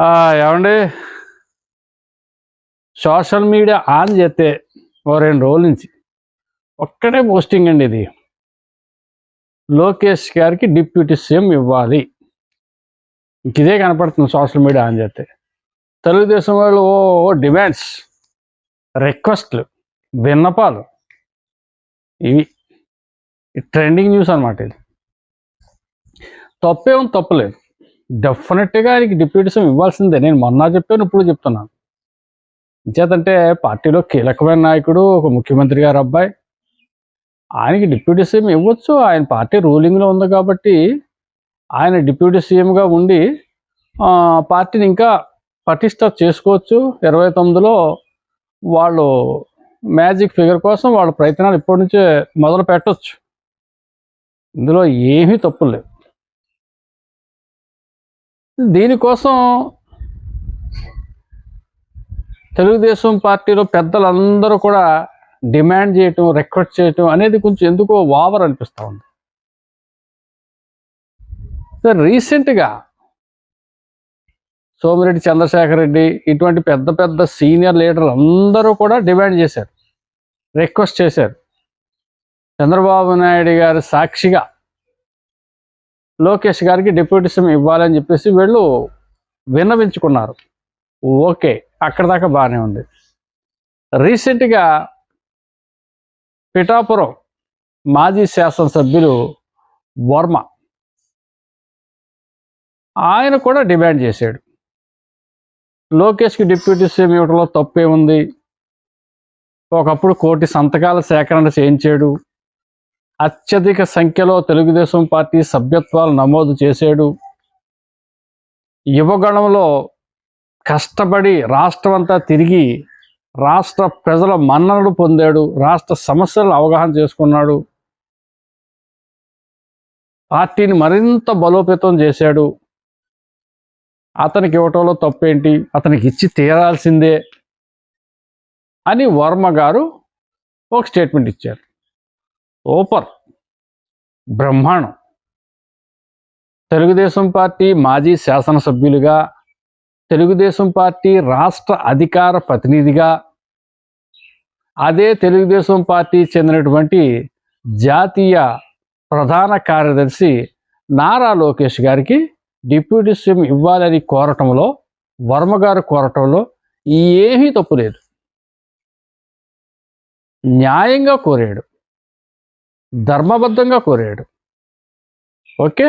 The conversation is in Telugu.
ఏమండి, సోషల్ మీడియా ఆన్ చేస్తే ఓ 2 రోజుల నుంచి ఒక్కటే పోస్టింగ్ అండి. ఇది లోకేష్ గారికి డిప్యూటీ సీఎం ఇవ్వాలి. ఇదే కనపడుతుంది సోషల్ మీడియా ఆన్ చేస్తే. తెలుగుదేశం వాళ్ళు ఓ డిమాండ్స్, రిక్వెస్ట్లు, విన్నపాలు, ఇవి ట్రెండింగ్ న్యూస్ అనమాట. ఇది తప్పేమో తప్పలేదు, డెఫినెట్గా ఆయనకి డిప్యూటీ సీఎం ఇవ్వాల్సిందే. నేను మొన్న చెప్పాను, ఇప్పుడు చెప్తున్నాను. ఇంచేతంటే పార్టీలో కీలకమైన నాయకుడు, ఒక ముఖ్యమంత్రి గారు అబ్బాయి, ఆయనకి డిప్యూటీ సీఎం ఇవ్వచ్చు. ఆయన పార్టీ రూలింగ్లో ఉంది కాబట్టి ఆయన డిప్యూటీ సీఎంగా ఉండి పార్టీని ఇంకా పటిష్ట చేసుకోవచ్చు. 29లో వాళ్ళు మ్యాజిక్ ఫిగర్ కోసం వాళ్ళ ప్రయత్నాలు ఇప్పటి నుంచే మొదలు పెట్టవచ్చు. ఇందులో ఏమీ తప్పు లేదు. దీనికోసం తెలుగుదేశం పార్టీలో పెద్దలందరూ కూడా డిమాండ్ చేయటం, రిక్వెస్ట్ చేయటం అనేది కొంచెం ఎందుకో ఓవర్ అనిపిస్తూ ఉంది. రీసెంట్గా సోమిరెడ్డి చంద్రశేఖర్ రెడ్డి ఇటువంటి పెద్ద పెద్ద సీనియర్ లీడర్లు అందరూ కూడా డిమాండ్ చేశారు, రిక్వెస్ట్ చేశారు. చంద్రబాబు నాయుడు గారి సాక్షిగా లోకేష్ గారికి డిప్యూటీ సీఎం ఇవ్వాలని చెప్పేసి వీళ్ళు విన్నవించుకున్నారు. ఓకే, అక్కడ దాకా బాగానే ఉంది. రీసెంట్గా పిఠాపురం మాజీ శాసనసభ్యులు వర్మ, ఆయన కూడా డిమాండ్ చేశాడు, లోకేష్కి డిప్యూటీ సీఎం ఇవ్వడంలో తప్పేముంది, ఒకప్పుడు 1 కోటి సంతకాల సేకరణ చేయించాడు, అత్యధిక సంఖ్యలో తెలుగుదేశం పార్టీ సభ్యత్వాలు నమోదు చేశాడు, యువగణంలో కష్టపడి రాష్ట్రం అంతా తిరిగి రాష్ట్ర ప్రజల మన్ననలు పొందాడు, రాష్ట్ర సమస్యలను అవగాహన చేసుకున్నాడు, పార్టీని మరింత బలోపేతం చేశాడు. అతనికి ఇవ్వటంలో తప్పేంటి, అతనికి ఇచ్చి తీరాల్సిందే అని వర్మ గారు ఒక స్టేట్మెంట్ ఇచ్చారు. సూపర్, బ్రహ్మాండం. తెలుగుదేశం పార్టీ మాజీ శాసనసభ్యులుగా, తెలుగుదేశం పార్టీ రాష్ట్ర అధికార ప్రతినిధిగా, అదే తెలుగుదేశం పార్టీ చెందినటువంటి జాతీయ ప్రధాన కార్యదర్శి నారా లోకేష్ గారికి డిప్యూటీ సీఎం ఇవ్వాలని కోరటంలో, వర్మ గారు కోరటంలో ఏమీ తప్పు లేదు. న్యాయంగా కోరాడు, ధర్మబద్ధంగా కోరాడు. ఓకే.